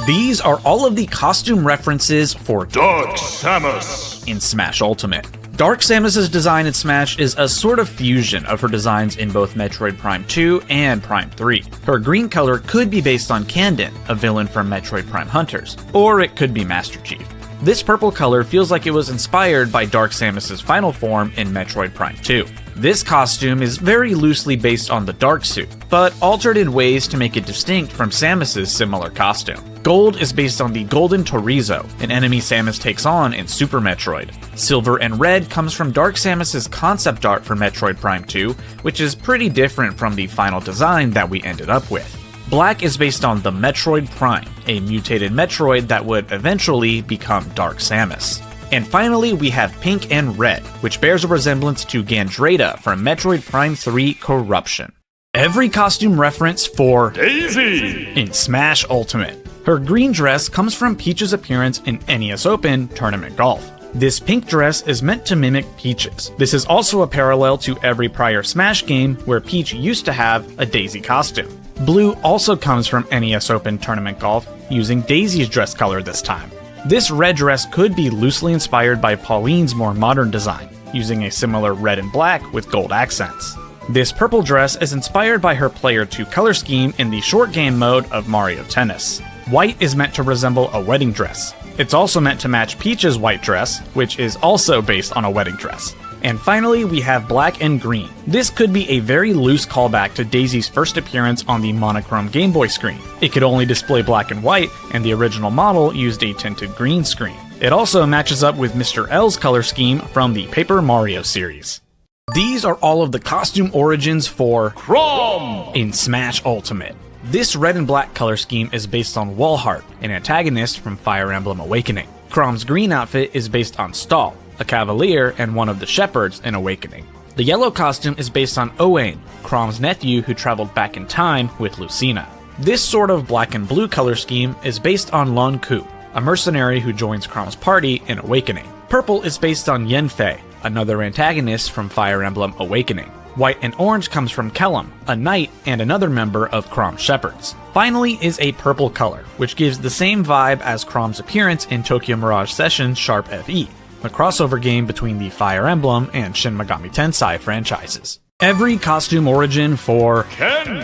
These are all of the costume references for Dark Samus in Smash Ultimate. Dark Samus's design in Smash is a sort of fusion of her designs in both Metroid Prime 2 and Prime 3. Her green color could be based on Kandin, a villain from Metroid Prime Hunters, or it could be Master Chief. This purple color feels like it was inspired by Dark Samus's final form in Metroid Prime 2. This costume is very loosely based on the Dark Suit, but altered in ways to make it distinct from Samus's similar costume. Gold is based on the Golden Torizo, an enemy Samus takes on in Super Metroid. Silver and red comes from Dark Samus's concept art for Metroid Prime 2, which is pretty different from the final design that we ended up with. Black is based on the Metroid Prime, a mutated Metroid that would eventually become Dark Samus. And finally, we have pink and red, which bears a resemblance to Gandrada from Metroid Prime 3 Corruption. Every costume reference for Daisy in Smash Ultimate. Her green dress comes from Peach's appearance in NES Open Tournament Golf. This pink dress is meant to mimic Peach's. This is also a parallel to every prior Smash game where Peach used to have a Daisy costume. Blue also comes from NES Open Tournament Golf, using Daisy's dress color this time. This red dress could be loosely inspired by Pauline's more modern design, using a similar red and black with gold accents. This purple dress is inspired by her Player 2 color scheme in the short game mode of Mario Tennis. White is meant to resemble a wedding dress. It's also meant to match Peach's white dress, which is also based on a wedding dress. And finally, we have black and green. This could be a very loose callback to Daisy's first appearance on the monochrome Game Boy screen. It could only display black and white, and the original model used a tinted green screen. It also matches up with Mr. L's color scheme from the Paper Mario series. These are all of the costume origins for Chrom in Smash Ultimate. This red and black color scheme is based on Walhart, an antagonist from Fire Emblem Awakening. Chrom's green outfit is based on Stahl, a cavalier and one of the shepherds in Awakening. The yellow costume is based on Owain, Chrom's nephew who traveled back in time with Lucina. This sort of black and blue color scheme is based on Lon Ku, a mercenary who joins Chrom's party in Awakening. Purple is based on Yanfei, another antagonist from Fire Emblem Awakening. White and orange comes from Kellum, a knight and another member of Chrom's shepherds. Finally is a purple color, which gives the same vibe as Chrom's appearance in Tokyo Mirage Session Sharp FE, a crossover game between the Fire Emblem and Shin Megami Tensei franchises. Every costume origin for Ken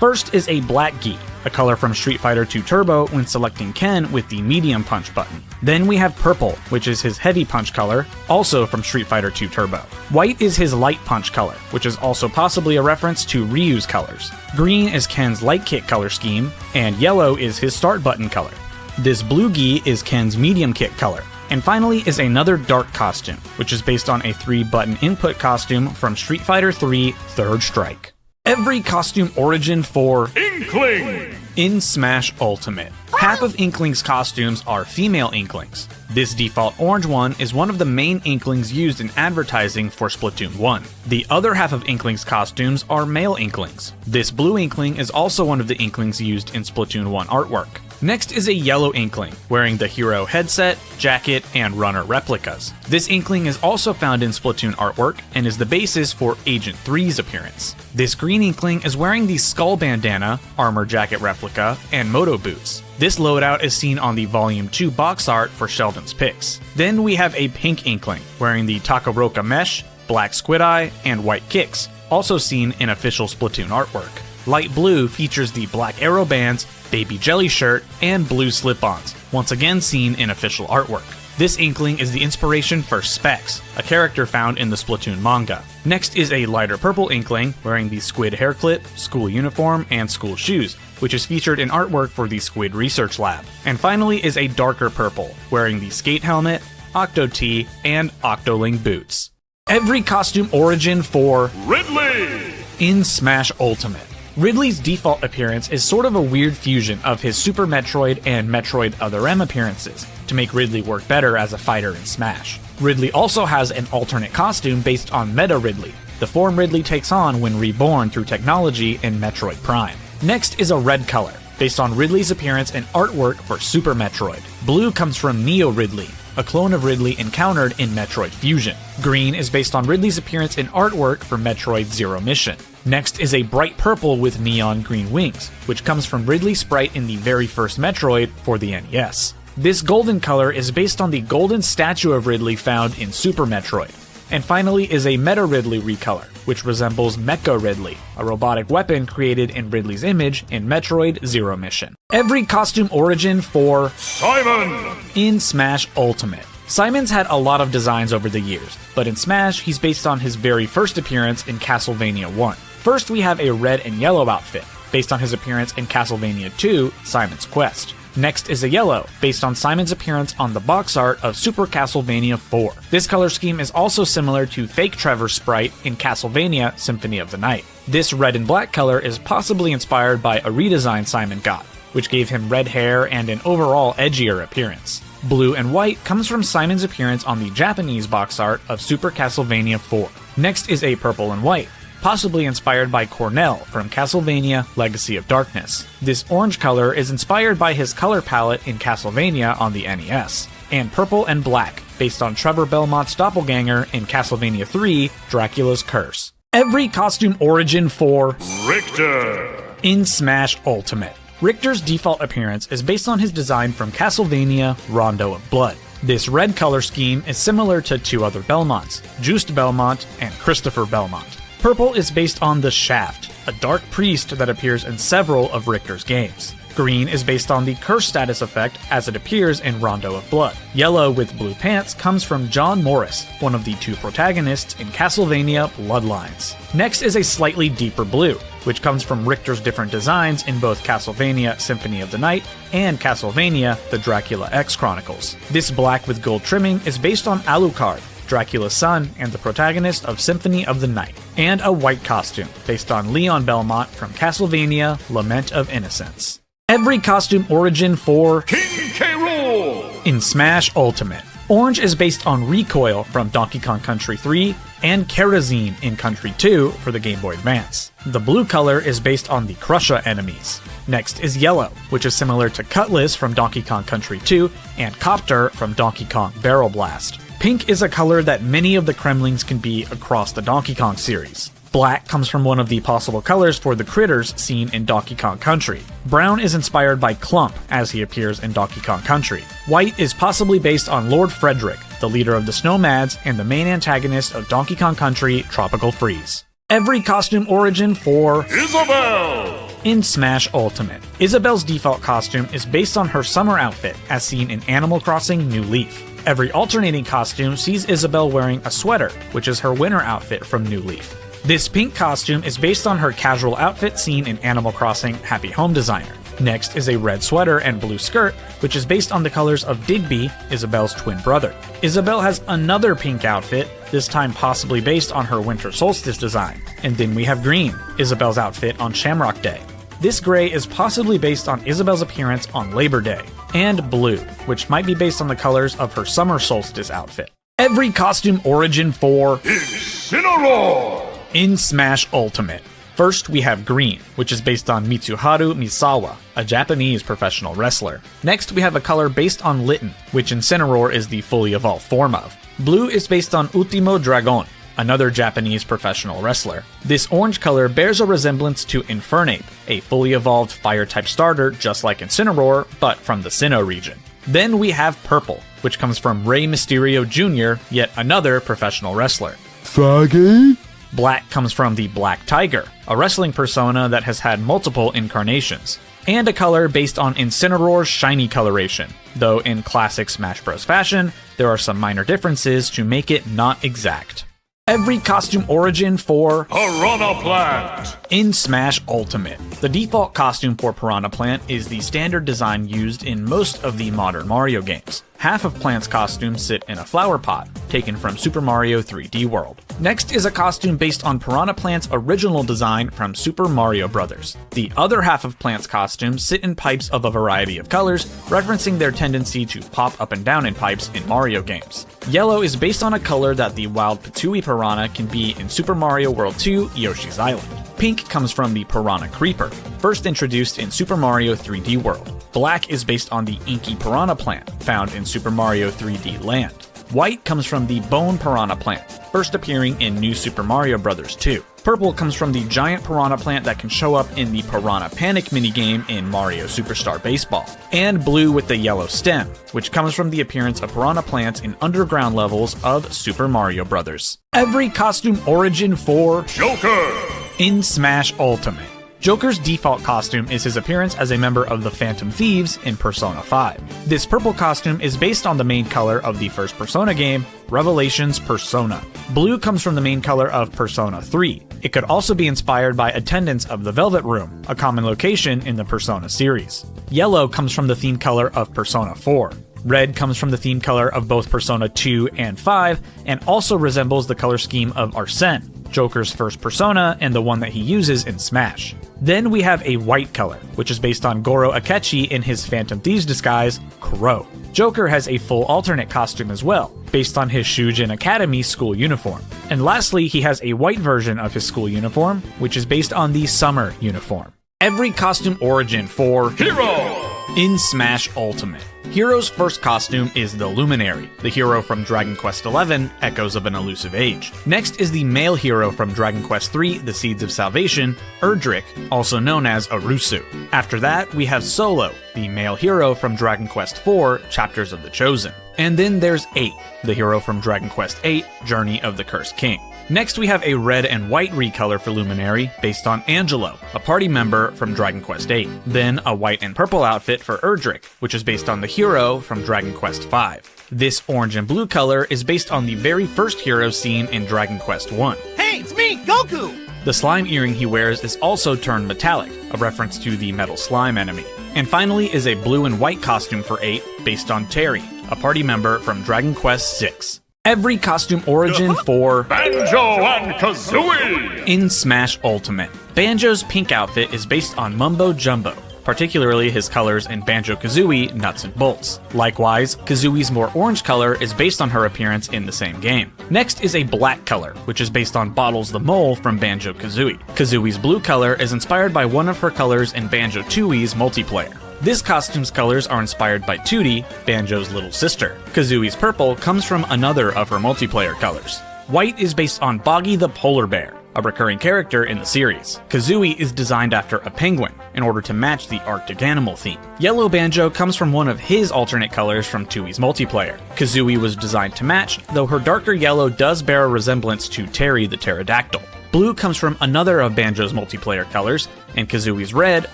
First is a black gi, a color from Street Fighter 2 Turbo when selecting Ken with the medium punch button. Then we have purple, which is his heavy punch color, also from Street Fighter 2 Turbo. White is his light punch color, which is also possibly a reference to Ryu's colors. Green is Ken's light kick color scheme, and yellow is his start button color. This blue gi is Ken's medium kick color. And finally is another dark costume, which is based on a 3-button input costume from Street Fighter 3 Third Strike. Every costume origin for Inkling in Smash Ultimate. Half of Inkling's costumes are female Inklings. This default orange one is one of the main Inklings used in advertising for Splatoon 1. The other half of Inkling's costumes are male Inklings. This blue Inkling is also one of the Inklings used in Splatoon 1 artwork. Next is a yellow Inkling, wearing the hero headset, jacket, and runner replicas. This Inkling is also found in Splatoon artwork, and is the basis for Agent 3's appearance. This green Inkling is wearing the skull bandana, armor jacket replica, and moto boots. This loadout is seen on the Volume 2 box art for Sheldon's Picks. Then we have a pink Inkling, wearing the Takoroka mesh, black squid eye, and white kicks, also seen in official Splatoon artwork. Light blue features the black arrow bands, baby jelly shirt, and blue slip-ons, once again seen in official artwork. This Inkling is the inspiration for Specs, a character found in the Splatoon manga. Next is a lighter purple Inkling, wearing the squid hair clip, school uniform, and school shoes, which is featured in artwork for the Squid Research Lab. And finally is a darker purple, wearing the skate helmet, Octo Tee, and Octoling boots. Every costume origin for Ridley in Smash Ultimate. Ridley's default appearance is sort of a weird fusion of his Super Metroid and Metroid Other M appearances, to make Ridley work better as a fighter in Smash. Ridley also has an alternate costume based on Meta Ridley, the form Ridley takes on when reborn through technology in Metroid Prime. Next is a red color, based on Ridley's appearance and artwork for Super Metroid. Blue comes from Neo Ridley, a clone of Ridley encountered in Metroid Fusion. Green is based on Ridley's appearance and artwork for Metroid Zero Mission. Next is a bright purple with neon green wings, which comes from Ridley's sprite in the very first Metroid for the NES. This golden color is based on the golden statue of Ridley found in Super Metroid. And finally is a Meta Ridley recolor, which resembles Mecha Ridley, a robotic weapon created in Ridley's image in Metroid Zero Mission. Every costume origin for Simon! in Smash Ultimate. Simon's had a lot of designs over the years, but in Smash, he's based on his very first appearance in Castlevania 1. First, we have a red and yellow outfit, based on his appearance in Castlevania 2, Simon's Quest. Next is a yellow, based on Simon's appearance on the box art of Super Castlevania 4. This color scheme is also similar to Fake Trevor's sprite in Castlevania Symphony of the Night. This red and black color is possibly inspired by a redesign Simon got, which gave him red hair and an overall edgier appearance. Blue and white comes from Simon's appearance on the Japanese box art of Super Castlevania 4. Next is a purple and white, possibly inspired by Cornell from Castlevania Legacy of Darkness. This orange color is inspired by his color palette in Castlevania on the NES. And purple and black, based on Trevor Belmont's doppelganger in Castlevania 3, Dracula's Curse. Every costume origin for Richter! in Smash Ultimate. Richter's default appearance is based on his design from Castlevania Rondo of Blood. This red color scheme is similar to two other Belmonts, Just Belmont and Christopher Belmont. Purple is based on the Shaft, a dark priest that appears in several of Richter's games. Green is based on the curse status effect as it appears in Rondo of Blood. Yellow with blue pants comes from John Morris, one of the two protagonists in Castlevania Bloodlines. Next is a slightly deeper blue, which comes from Richter's different designs in both Castlevania Symphony of the Night and Castlevania The Dracula X Chronicles. This black with gold trimming is based on Alucard, Dracula's son and the protagonist of Symphony of the Night, and a white costume based on Leon Belmont from Castlevania Lament of Innocence. Every costume origin for King K. Rool! in Smash Ultimate. Orange is based on Recoil from Donkey Kong Country 3 and Kerosene in Country 2 for the Game Boy Advance. The blue color is based on the Crusher enemies. Next is yellow, which is similar to Cutlass from Donkey Kong Country 2 and Copter from Donkey Kong Barrel Blast. Pink is a color that many of the Kremlings can be across the Donkey Kong series. Black comes from one of the possible colors for the critters seen in Donkey Kong Country. Brown is inspired by Clump, as he appears in Donkey Kong Country. White is possibly based on Lord Frederick, the leader of the Snowmads and the main antagonist of Donkey Kong Country Tropical Freeze. Every costume origin for Isabelle! in Smash Ultimate. Isabelle's default costume is based on her summer outfit, as seen in Animal Crossing New Leaf. Every alternating costume sees Isabelle wearing a sweater, which is her winter outfit from New Leaf. This pink costume is based on her casual outfit seen in Animal Crossing Happy Home Designer. Next is a red sweater and blue skirt, which is based on the colors of Digby, Isabelle's twin brother. Isabelle has another pink outfit, this time possibly based on her winter solstice design. And then we have green, Isabelle's outfit on Shamrock Day. This gray is possibly based on Isabelle's appearance on Labor Day. And blue, which might be based on the colors of her summer solstice outfit. Every costume origin for Incineroar! in Smash Ultimate. First, we have green, which is based on Mitsuharu Misawa, a Japanese professional wrestler. Next, we have a color based on Litten, which Incineroar is the fully evolved form of. Blue is based on Ultimo Dragon, another Japanese professional wrestler. This orange color bears a resemblance to Infernape, a fully evolved fire-type starter just like Incineroar, but from the Sinnoh region. Then we have purple, which comes from Rey Mysterio Jr., yet another professional wrestler. Faggy? Black comes from the Black Tiger, a wrestling persona that has had multiple incarnations. And a color based on Incineroar's shiny coloration, though in classic Smash Bros. Fashion, there are some minor differences to make it not exact. Every costume origin for Piranha Plant! in Smash Ultimate. The default costume for Piranha Plant is the standard design used in most of the modern Mario games. Half of Plant's costumes sit in a flower pot, taken from Super Mario 3D World. Next is a costume based on Piranha Plant's original design from Super Mario Bros. The other half of Plant's costumes sit in pipes of a variety of colors, referencing their tendency to pop up and down in pipes in Mario games. Yellow is based on a color that the wild Patooey Piranha can be in Super Mario World 2 Yoshi's Island. Pink comes from the Piranha Creeper, first introduced in Super Mario 3D World. Black is based on the inky Piranha Plant, found in Super Mario 3D Land. White comes from the Bone Piranha plant, first appearing in New Super Mario Bros. 2. Purple comes from the giant piranha plant that can show up in the Piranha Panic minigame in Mario Superstar Baseball. And blue with the yellow stem, which comes from the appearance of piranha plants in underground levels of Super Mario Bros. Every costume origin for Joker! in Smash Ultimate. Joker's default costume is his appearance as a member of the Phantom Thieves in Persona 5. This purple costume is based on the main color of the first Persona game, Revelations Persona. Blue comes from the main color of Persona 3. It could also be inspired by attendants of the Velvet Room, a common location in the Persona series. Yellow comes from the theme color of Persona 4. Red comes from the theme color of both Persona 2 and 5, and also resembles the color scheme of Arsene, Joker's first persona and the one that he uses in Smash. Then we have a white color, which is based on Goro Akechi in his Phantom Thieves disguise, Crow. Joker has a full alternate costume as well, based on his Shujin Academy school uniform. And lastly, he has a white version of his school uniform, which is based on the summer uniform. Every costume origin for Hero! in Smash Ultimate. Hero's first costume is the Luminary, the hero from Dragon Quest XI, Echoes of an Elusive Age. Next is the male hero from Dragon Quest III, The Seeds of Salvation, Erdrick, also known as Arusu. After that, we have Solo, the male hero from Dragon Quest IV, Chapters of the Chosen. And then there's 8, the hero from Dragon Quest VIII, Journey of the Cursed King. Next we have a red and white recolor for Luminary based on Angelo, a party member from Dragon Quest VIII. Then a white and purple outfit for Erdrick, which is based on the hero from Dragon Quest V. This orange and blue color is based on the very first hero seen in Dragon Quest I. Hey, it's me, Goku! The slime earring he wears is also turned metallic, a reference to the metal slime enemy. And finally is a blue and white costume for 8 based on Terry, a party member from Dragon Quest VI. Every costume origin for Banjo and Kazooie! in Smash Ultimate. Banjo's pink outfit is based on Mumbo Jumbo, particularly his colors in Banjo-Kazooie Nuts and Bolts. Likewise, Kazooie's more orange color is based on her appearance in the same game. Next is a black color, which is based on Bottles the Mole from Banjo-Kazooie. Kazooie's blue color is inspired by one of her colors in Banjo-Tooie's multiplayer. This costume's colors are inspired by Tootie, Banjo's little sister. Kazooie's purple comes from another of her multiplayer colors. White is based on Boggy the Polar Bear, a recurring character in the series. Kazooie is designed after a penguin, in order to match the Arctic animal theme. Yellow Banjo comes from one of his alternate colors from Tooie's multiplayer. Kazooie was designed to match, though her darker yellow does bear a resemblance to Terry the Pterodactyl. Blue comes from another of Banjo's multiplayer colors, and Kazooie's red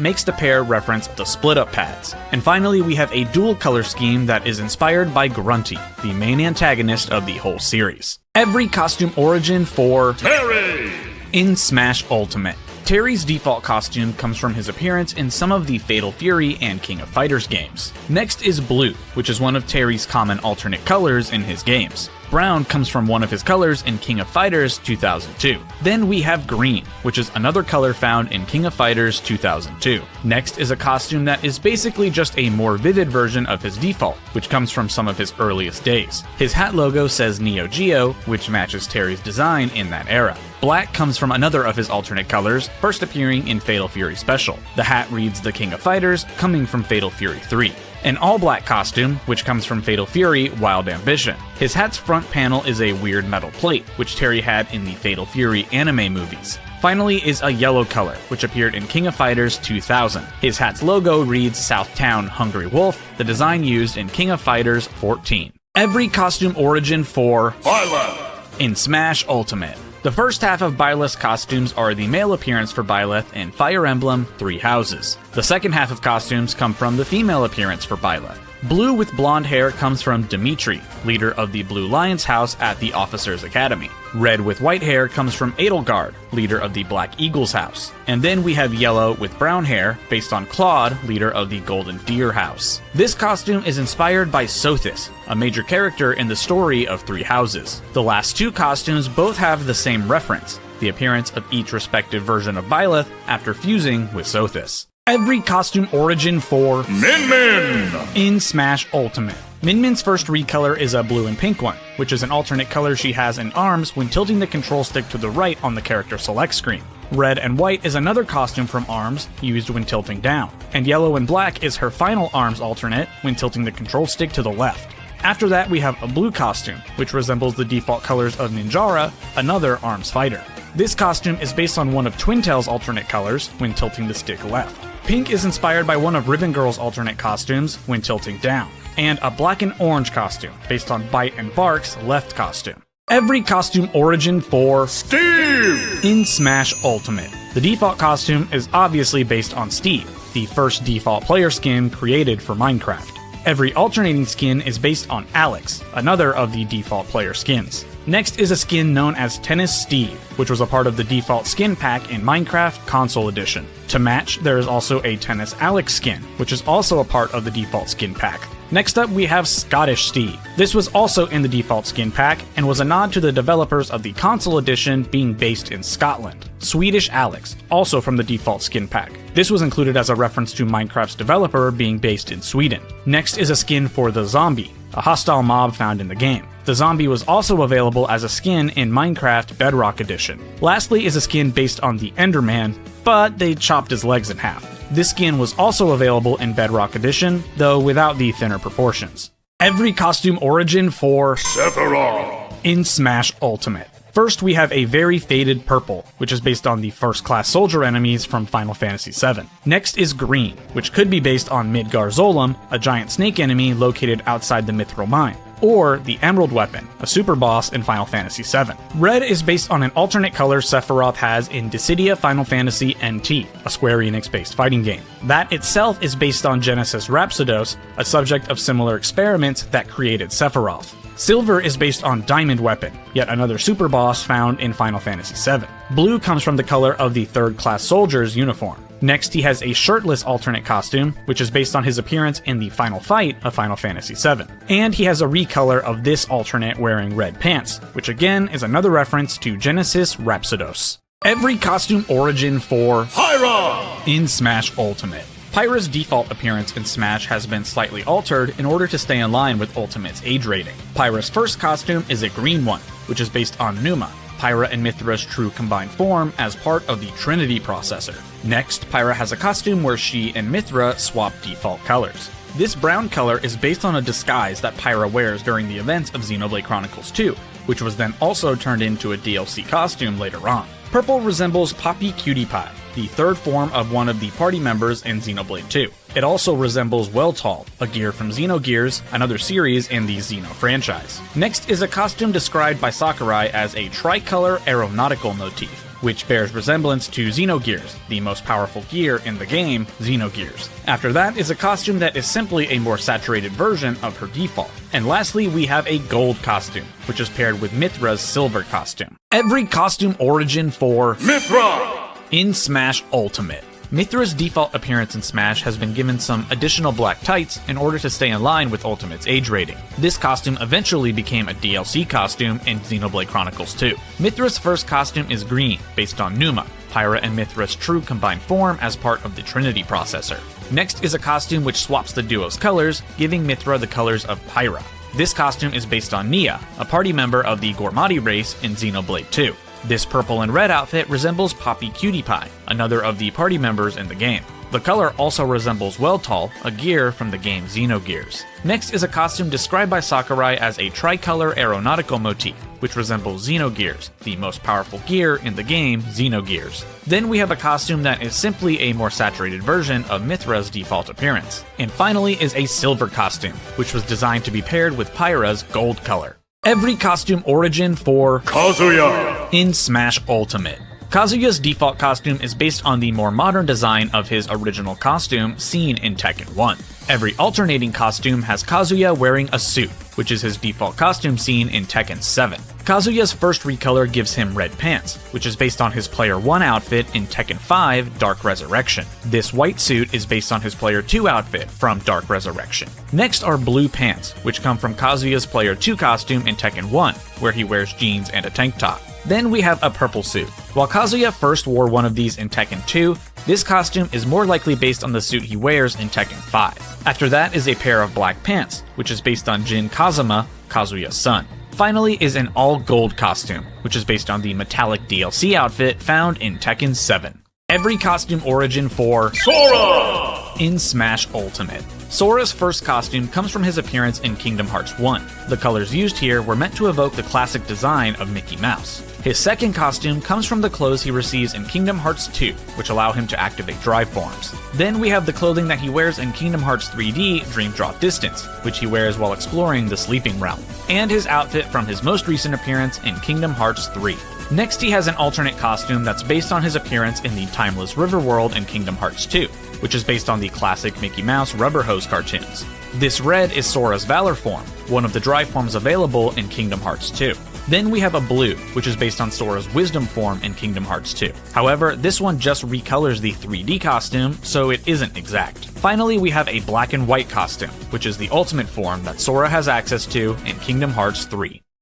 makes the pair reference the split-up pads. And finally, we have a dual color scheme that is inspired by Grunty, the main antagonist of the whole series. Every costume origin for Terry! in Smash Ultimate. Terry's default costume comes from his appearance in some of the Fatal Fury and King of Fighters games. Next is blue, which is one of Terry's common alternate colors in his games. Brown comes from one of his colors in King of Fighters 2002. Then we have green, which is another color found in King of Fighters 2002. Next is a costume that is basically just a more vivid version of his default, which comes from some of his earliest days. His hat logo says Neo Geo, which matches Terry's design in that era. Black comes from another of his alternate colors, first appearing in Fatal Fury Special. The hat reads The King of Fighters, coming from Fatal Fury 3. An all-black costume, which comes from Fatal Fury Wild Ambition. His hat's front panel is a weird metal plate, which Terry had in the Fatal Fury anime movies. Finally is a yellow color, which appeared in King of Fighters 2000. His hat's logo reads Southtown Hungry Wolf, the design used in King of Fighters 14. Every costume origin for Byleth! in Smash Ultimate. The first half of Byleth's costumes are the male appearance for Byleth in Fire Emblem 3 Houses. The second half of costumes come from the female appearance for Byleth. Blue with blonde hair comes from Dimitri, leader of the Blue Lions House at the Officers Academy. Red with white hair comes from Edelgard, leader of the Black Eagles House. And then we have yellow with brown hair, based on Claude, leader of the Golden Deer House. This costume is inspired by Sothis, a major character in the story of 3 Houses. The last 2 costumes both have the same reference, the appearance of each respective version of Byleth after fusing with Sothis. Every costume origin for Min Min! in Smash Ultimate. Min Min's first recolor is a blue and pink one, which is an alternate color she has in arms when tilting the control stick to the right on the character select screen. Red and white is another costume from arms, used when tilting down. And yellow and black is her final arms alternate when tilting the control stick to the left. After that, we have a blue costume, which resembles the default colors of Ninjara, another ARMS fighter. This costume is based on one of Twintail's alternate colors when tilting the stick left. Pink is inspired by one of Ribbon Girl's alternate costumes when tilting down, and a black and orange costume based on Bite and Bark's left costume. Every costume origin for Steve! in Smash Ultimate. The default costume is obviously based on Steve, the first default player skin created for Minecraft. Every alternating skin is based on Alex, another of the default player skins. Next is a skin known as Tennis Steve, which was a part of the default skin pack in Minecraft Console Edition. To match, there is also a Tennis Alex skin, which is also a part of the default skin pack. Next up, we have Scottish Steve. This was also in the default skin pack, and was a nod to the developers of the Console Edition being based in Scotland. Swedish Alex, also from the default skin pack. This was included as a reference to Minecraft's developer being based in Sweden. Next is a skin for the Zombie, a hostile mob found in the game. The Zombie was also available as a skin in Minecraft Bedrock Edition. Lastly is a skin based on the Enderman, but they chopped his legs in half. This skin was also available in Bedrock Edition, though without the thinner proportions. Every costume origin for Sephiroth! in Smash Ultimate. First, we have a very faded purple, which is based on the first-class soldier enemies from Final Fantasy VII. Next is green, which could be based on Midgar Zolom, a giant snake enemy located outside the Mithril Mine, or the Emerald Weapon, a super boss in Final Fantasy VII. Red is based on an alternate color Sephiroth has in Dissidia Final Fantasy NT, a Square Enix-based fighting game. That itself is based on Genesis Rhapsodos, a subject of similar experiments that created Sephiroth. Silver is based on Diamond Weapon, yet another super boss found in Final Fantasy VII. Blue comes from the color of the third-class soldier's uniform. Next, he has a shirtless alternate costume, which is based on his appearance in the final fight of Final Fantasy VII. And he has a recolor of this alternate wearing red pants, which again is another reference to Genesis Rhapsodos. Every costume origin for Pyra! in Smash Ultimate. Pyra's default appearance in Smash has been slightly altered in order to stay in line with Ultimate's age rating. Pyra's first costume is a green one, which is based on Numa, Pyra and Mithra's true combined form as part of the Trinity processor. Next, Pyra has a costume where she and Mithra swap default colors. This brown color is based on a disguise that Pyra wears during the events of Xenoblade Chronicles 2, which was then also turned into a DLC costume later on. Purple resembles Poppy Cutie Pie, the third form of one of the party members in Xenoblade 2. It also resembles Weltall, a gear from Xenogears, another series in the Xeno franchise. Next is a costume described by Sakurai as a tricolor aeronautical motif, which bears resemblance to Xenogears, the most powerful gear in the game, Xenogears. After that is a costume that is simply a more saturated version of her default. And lastly, we have a gold costume, which is paired with Mithra's silver costume. Every costume origin for Mithra! in Smash Ultimate. Mithra's default appearance in Smash has been given some additional black tights in order to stay in line with Ultimate's age rating. This costume eventually became a DLC costume in Xenoblade Chronicles 2. Mithra's first costume is green, based on Numa, Pyra and Mithra's true combined form as part of the Trinity processor. Next is a costume which swaps the duo's colors, giving Mithra the colors of Pyra. This costume is based on Nia, a party member of the Gormati race in Xenoblade 2. This purple and red outfit resembles Poppy Cutie Pie, another of the party members in the game. The color also resembles Weltall, a gear from the game Xenogears. Next is a costume described by Sakurai as a tricolor aeronautical motif, which resembles Xenogears, the most powerful gear in the game Xenogears. Then we have a costume that is simply a more saturated version of Mithra's default appearance. And finally is a silver costume, which was designed to be paired with Pyra's gold color. Every costume origin for Kazuya! in Smash Ultimate. Kazuya's default costume is based on the more modern design of his original costume seen in Tekken 1. Every alternating costume has Kazuya wearing a suit, which is his default costume seen in Tekken 7. Kazuya's first recolor gives him red pants, which is based on his Player 1 outfit in Tekken 5 Dark Resurrection. This white suit is based on his Player 2 outfit from Dark Resurrection. Next are blue pants, which come from Kazuya's Player 2 costume in Tekken 1, where he wears jeans and a tank top. Then we have a purple suit. While Kazuya first wore one of these in Tekken 2, this costume is more likely based on the suit he wears in Tekken 5. After that is a pair of black pants, which is based on Jin Kazama, Kazuya's son. Finally is an all-gold costume, which is based on the metallic DLC outfit found in Tekken 7. Every costume origin for Sora! in Smash Ultimate. Sora's first costume comes from his appearance in Kingdom Hearts 1. The colors used here were meant to evoke the classic design of Mickey Mouse. His second costume comes from the clothes he receives in Kingdom Hearts 2, which allow him to activate drive forms. Then we have the clothing that he wears in Kingdom Hearts 3D Dream Drop Distance, which he wears while exploring the Sleeping Realm, and his outfit from his most recent appearance in Kingdom Hearts 3. Next, he has an alternate costume that's based on his appearance in the Timeless River World in Kingdom Hearts 2, which is based on the classic Mickey Mouse Rubber Hose cartoons. This red is Sora's Valor form, one of the drive forms available in Kingdom Hearts 2. Then we have a blue, which is based on Sora's Wisdom form in Kingdom Hearts 2. However, this one just recolors the 3D costume, so it isn't exact. Finally, we have a black and white costume, which is the ultimate form that Sora has access to in Kingdom Hearts 3.